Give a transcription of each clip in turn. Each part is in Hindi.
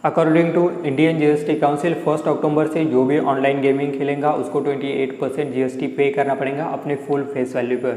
According to Indian GST council 1 अक्टूबर से जो भी ऑनलाइन गेमिंग खेलेगा उसको 28% जीएसटी पे करना पड़ेगा अपने फुल फेस वैल्यू पर।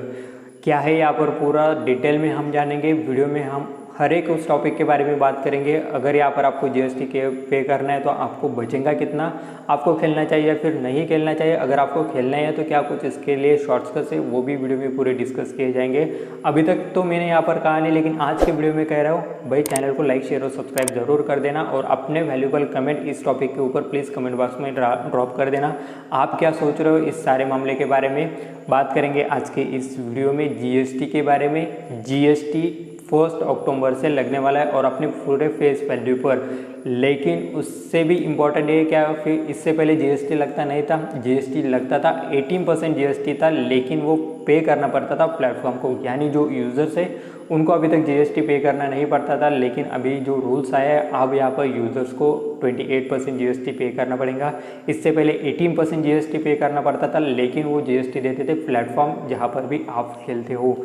क्या है यहाँ पर पूरा डिटेल में हम जानेंगे। वीडियो में हम हर एक उस टॉपिक के बारे में बात करेंगे। अगर यहाँ पर आपको जीएसटी के पे करना है तो आपको बचेगा कितना, आपको खेलना चाहिए या फिर नहीं खेलना चाहिए। अगर आपको खेलना है तो क्या कुछ इसके लिए शॉर्टकट्स है वो भी वीडियो में पूरे डिस्कस किए जाएंगे। अभी तक तो मैंने यहाँ पर कहा नहीं, लेकिन आज के वीडियो में कह रहा हूँ भाई चैनल को लाइक शेयर और सब्सक्राइब जरूर कर देना और अपने वैल्यूबल कमेंट इस टॉपिक के ऊपर प्लीज़ कमेंट बॉक्स में ड्रॉप कर देना। आप क्या सोच रहे हो इस सारे मामले के बारे में। बात करेंगे आज के इस वीडियो में जीएसटी के बारे में। जीएसटी 1 अक्टूबर से लगने वाला है और अपने पूरे फेस वैल्यू पर। लेकिन उससे भी इम्पोर्टेंट ये क्या, फिर इससे पहले जीएसटी लगता नहीं था। जीएसटी लगता था 18% जीएसटी था, लेकिन वो पे करना पड़ता था प्लेटफॉर्म को, यानी जो यूज़र्स है उनको अभी तक जीएसटी पे करना नहीं पड़ता था। लेकिन अभी जो रूल्स आया है अब यहाँ पर यूज़र्स को 28% जीएसटी पे करना पड़ेगा। इससे पहले 18% जीएसटी पे करना पड़ता था, लेकिन वो जीएसटी देते थे प्लेटफॉर्म जहाँ पर भी आप खेलते हो।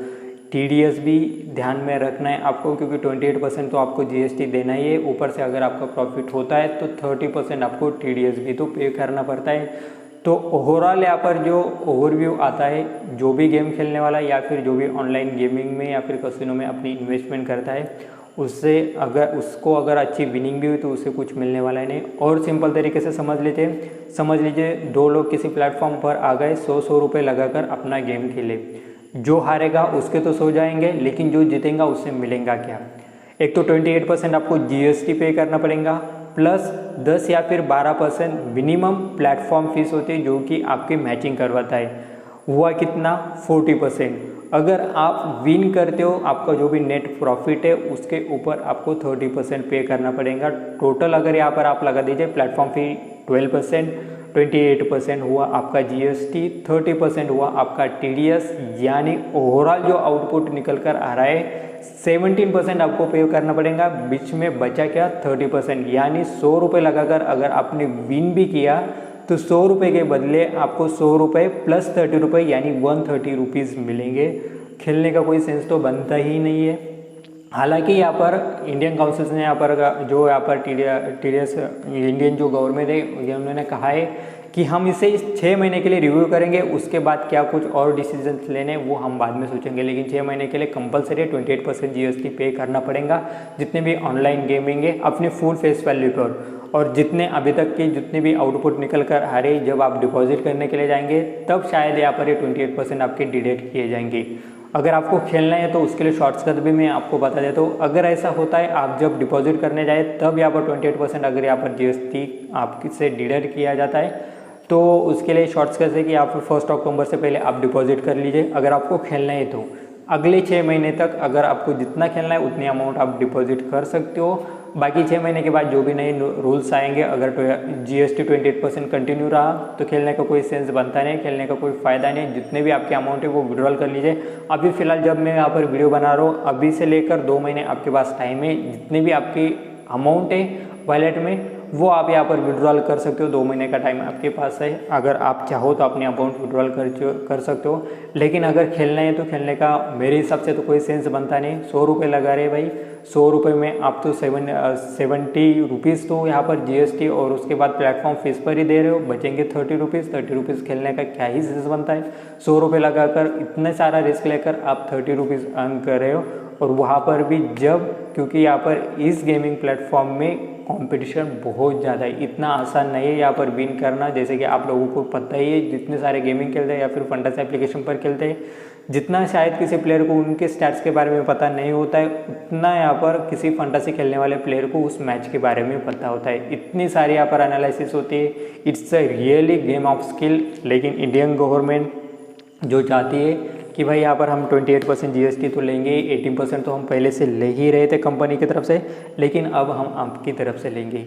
टीडीएस भी ध्यान में रखना है आपको, क्योंकि 28% तो आपको जीएसटी देना ही है। ऊपर से अगर आपका प्रॉफिट होता है तो 30% आपको टीडीएस भी तो पे करना पड़ता है। तो ओवरऑल यहाँ पर जो ओवरव्यू आता है, जो भी गेम खेलने वाला या फिर जो भी ऑनलाइन गेमिंग में या फिर कैसीनो में अपनी इन्वेस्टमेंट करता है उससे अगर अच्छी विनिंग भी हुई तो उससे कुछ मिलने वाला है नहीं। और सिंपल तरीके से समझ लीजिए 2 लोग किसी प्लेटफॉर्म पर आ गए, 100 रुपये लगाकर अपना गेम खेले। जो हारेगा उसके तो सो जाएंगे, लेकिन जो जीतेगा उससे मिलेगा क्या। एक तो 28% आपको जीएसटी पे करना पड़ेगा, प्लस 10 या फिर 12% मिनिमम प्लेटफॉर्म फीस होती है जो कि आपकी मैचिंग करवाता है। हुआ कितना, 40%। अगर आप विन करते हो आपका जो भी नेट प्रॉफिट है उसके ऊपर आपको 30% पे करना पड़ेगा। टोटल अगर यहाँ पर आप लगा दीजिए प्लेटफॉर्म फी 12%, 28% हुआ आपका जीएसटी, 30% हुआ आपका टीडीएस, यानी ओवरऑल जो आउटपुट निकल कर आ रहा है 17% आपको पे करना पड़ेगा। बीच में बचा क्या, 30%, यानी 100 रुपये लगाकर अगर आपने विन भी किया तो 100 रुपये के बदले आपको 100 रुपये प्लस 30 रुपये यानी 130 रुपीज़ मिलेंगे। खेलने का कोई सेंस तो बनता ही नहीं है। हालांकि यहाँ पर इंडियन काउंसिल्स ने यहाँ पर टीडीएस इंडियन जो गवर्नमेंट है उन्होंने कहा है कि हम इसे 6 महीने के लिए रिव्यू करेंगे, उसके बाद क्या कुछ और डिसीजन लेने वो हम बाद में सोचेंगे। लेकिन 6 महीने के लिए कंपलसरी 28% जीएसटी पे करना पड़ेगा जितने भी ऑनलाइन गेमिंग है अपने फुल फेस वैल्यू पर। और जितने अभी तक के जितने भी आउटपुट निकल कर आ रहे, जब आप डिपॉजिट करने के लिए जाएंगे तब शायद यहाँ पर 28% आपके डिडक्ट किए जाएंगे। अगर आपको खेलना है तो उसके लिए शॉर्टकट भी मैं आपको बता देता हूँ। अगर ऐसा होता है आप जब डिपॉजिट करने जाए तब यहाँ पर 28% अगर यहाँ पर जीएसटी आपसे डिडक्ट किया जाता है तो उसके लिए शॉर्टकट है कि आप 1 अक्टूबर से पहले आप डिपॉजिट कर लीजिए। अगर आपको खेलना है तो अगले 6 महीने तक अगर आपको जितना खेलना है उतनी अमाउंट आप डिपॉजिट कर सकते हो। बाकी 6 महीने के बाद जो भी नए रूल्स आएंगे, अगर जीएसटी 28% कंटिन्यू रहा तो खेलने का कोई सेंस बनता नहीं, खेलने का कोई फ़ायदा नहीं। जितने भी आपके अमाउंट है वो विड्रॉल कर लीजिए। अभी फ़िलहाल जब मैं यहाँ पर वीडियो बना रहा हूँ अभी से लेकर 2 महीने आपके पास टाइम है। जितने भी आपकी अमाउंट है वॉलेट में वो आप यहाँ पर विड्रॉल कर सकते हो। 2 महीने का टाइम आपके पास है, अगर आप चाहो तो अपने अमाउंट विड्रॉल कर सकते हो। लेकिन अगर खेलना है तो खेलने का मेरे हिसाब से तो कोई सेंस बनता नहीं। 100 रुपये लगा रहे भाई, 100 रुपये में आप तो 70 रुपीज़ तो यहाँ पर जीएसटी और उसके बाद प्लेटफॉर्म फीस पर ही दे रहे हो, बचेंगे 30 रुपीज़। 30 रुपीज़ खेलने का क्या ही सेंस बनता है। 100 रुपये लगाकर इतने सारा रिस्क लेकर आप 30 रुपीज़ अर्न कर रहे हो। और वहाँ पर भी क्योंकि यहाँ पर इस गेमिंग प्लेटफॉर्म में कंपटीशन बहुत ज़्यादा है, इतना आसान नहीं है यहाँ पर विन करना। जैसे कि आप लोगों को पता ही है जितने सारे गेमिंग खेलते हैं या फिर फंटासी एप्लीकेशन पर खेलते हैं, जितना शायद किसी प्लेयर को उनके स्टैट्स के बारे में पता नहीं होता है उतना यहाँ पर किसी फंटासी खेलने वाले प्लेयर को उस मैच के बारे में पता होता है। इतनी सारी यहाँ पर एनालिसिस होती है। It's a really game of skill. लेकिन इंडियन गवर्नमेंट जो चाहती है कि भाई यहाँ पर हम 28% जीएसटी तो लेंगे, 18% तो हम पहले से ले ही रहे थे कंपनी की तरफ से, लेकिन अब हम आपकी तरफ से लेंगे।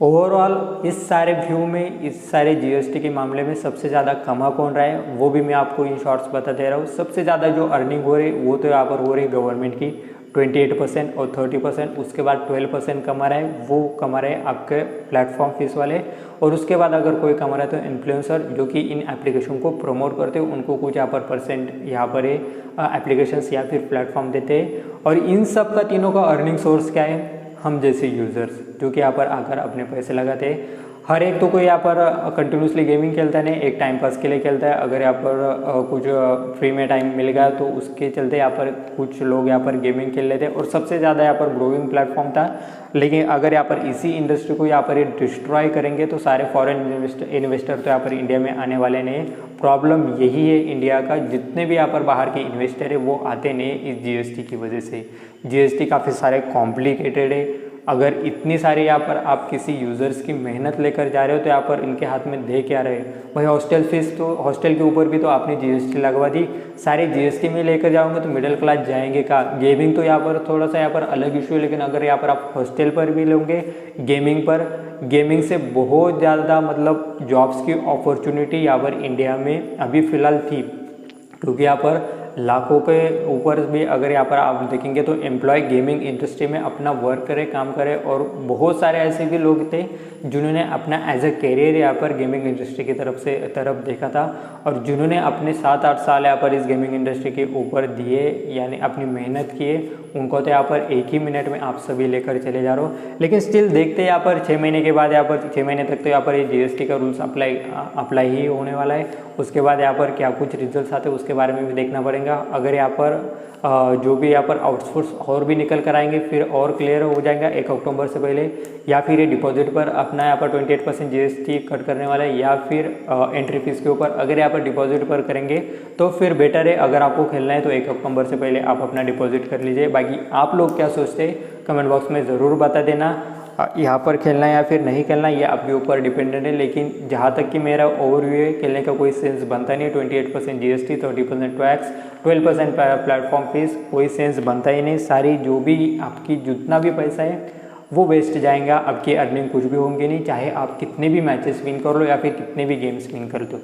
ओवरऑल इस सारे व्यू में इस सारे जीएसटी के मामले में सबसे ज़्यादा कमा कौन रहा है वो भी मैं आपको इन शॉर्ट्स बता दे रहा हूँ। सबसे ज़्यादा जो अर्निंग हो रही वो तो यहाँ पर हो रही गवर्नमेंट की 28% और 30%, उसके बाद 12% कमा रहा है, वो कमा रहे आपके प्लेटफॉर्म फीस वाले। और उसके बाद अगर कोई कमा रहा है तो इन्फ्लुएंसर जो कि इन एप्लीकेशन को प्रमोट करते हैं उनको कुछ यहाँ पर परसेंट यहाँ पर एप्लीकेशंस या फिर प्लेटफॉर्म देते हैं। और इन सब का तीनों का अर्निंग सोर्स क्या है, हम जैसे यूज़र्स जो कि यहाँ पर आकर अपने पैसे लगाते हैं। हर एक तो कोई यहाँ पर कंटिन्यूसली गेमिंग खेलता है नहीं, एक टाइम पास के लिए खेलता है। अगर यहाँ पर कुछ फ्री में टाइम मिल गया तो उसके चलते यहाँ पर कुछ लोग यहाँ पर गेमिंग खेल लेते हैं और सबसे ज़्यादा यहाँ पर ग्रोइंग प्लेटफॉर्म था। लेकिन अगर यहाँ पर इसी इंडस्ट्री को यहाँ पर ये डिस्ट्रॉय करेंगे तो सारे फॉरेन इन्वेस्टर तो यहाँ पर इंडिया में आने वाले नहीं। प्रॉब्लम यही है इंडिया का, जितने भी यहाँ पर बाहर के इन्वेस्टर है वो आते नहीं इस जीएसटी की वजह से। जीएसटी काफ़ी सारे कॉम्प्लिकेटेड है। अगर इतनी सारी यहाँ पर आप किसी यूज़र्स की मेहनत लेकर जा रहे हो तो यहाँ पर इनके हाथ में दे क्या रहे भाई। हॉस्टल फीस तो हॉस्टल के ऊपर भी तो आपने जीएसटी लगवा दी, सारे जीएसटी में लेकर जाओगे तो मिडिल क्लास जाएंगे का। गेमिंग तो यहाँ पर थोड़ा सा यहाँ पर अलग इशू है, लेकिन अगर यहाँ पर आप हॉस्टल पर भी लोगे गेमिंग पर, गेमिंग से बहुत ज़्यादा मतलब जॉब्स की अपॉर्चुनिटी यहाँ पर इंडिया में अभी फ़िलहाल थी, क्योंकि यहाँ पर लाखों के ऊपर भी अगर यहाँ पर आप देखेंगे तो एम्प्लॉय गेमिंग इंडस्ट्री में अपना वर्क करे, काम करे। और बहुत सारे ऐसे भी लोग थे जिन्होंने अपना एज ए करियर यहाँ पर गेमिंग इंडस्ट्री की तरफ देखा था और जिन्होंने अपने 7-8 साल यहाँ पर इस गेमिंग इंडस्ट्री के ऊपर दिए, यानी अपनी मेहनत किए। उनको तो यहाँ पर एक ही मिनट में आप सभी लेकर चले जा रहे हो। लेकिन स्टिल देखते यहाँ पर 6 महीने के बाद, यहाँ पर 6 महीने तक तो यहाँ पर ये जीएसटी का रूल्स अप्लाई ही होने वाला है। उसके बाद यहाँ पर क्या कुछ रिजल्ट्स आते हैं उसके बारे में भी देखना पड़ेगा। अगर यहाँ पर जो भी यहाँ पर आउटसोर्स और भी निकल कर आएंगे फिर और क्लियर हो जाएगा 1 अक्टूबर से पहले, या फिर ये डिपॉजिट पर अपना यहाँ पर 28% जीएसटी कट करने वाला है, या फिर एंट्री फीस के ऊपर अगर यहाँ पर डिपॉजिट पर करेंगे तो फिर बेटर है। अगर आपको खेलना है तो 1 अक्टूबर से पहले आप अपना डिपॉजिट कर लीजिए। बाकी आप लोग क्या सोचते हैं कमेंट बॉक्स में ज़रूर बता देना। यहाँ पर खेलना है या फिर नहीं खेलना ये आपके ऊपर डिपेंडेंट है। लेकिन जहाँ तक कि मेरा ओवरव्यू है, खेलने का कोई सेंस बनता नहीं। 28% जीएसटी, 30% टैक्स, 12% प्लेटफॉर्म फीस, कोई सेंस बनता ही नहीं। सारी जो भी आपकी जितना भी पैसा है वो वेस्ट जाएगा, आपकी अर्निंग कुछ भी होंगे नहीं, चाहे आप कितने भी मैचेस विन कर लो या फिर कितने भी गेम्स विन कर दो।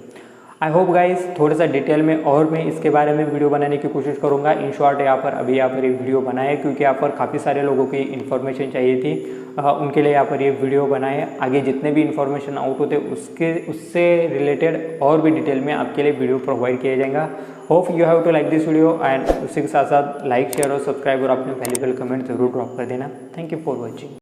आई होप गाइस थोड़ा सा डिटेल में और मैं इसके बारे में वीडियो बनाने की कोशिश करूंगा। इन शॉर्ट यहाँ पर ये वीडियो बनाए क्योंकि यहाँ पर काफ़ी सारे लोगों की इन्फॉर्मेशन चाहिए थी, उनके लिए यहाँ पर ये वीडियो बनाए। आगे जितने भी इन्फॉर्मेशन आउट होते उससे रिलेटेड और भी डिटेल में आपके लिए वीडियो प्रोवाइड किया जाएगा। Hope you have to like this video and उसी के साथ साथ लाइक शेयर और सब्सक्राइब और अपने वैल्यूबल कमेंट जरूर ड्रॉप कर देना। Thank you for watching.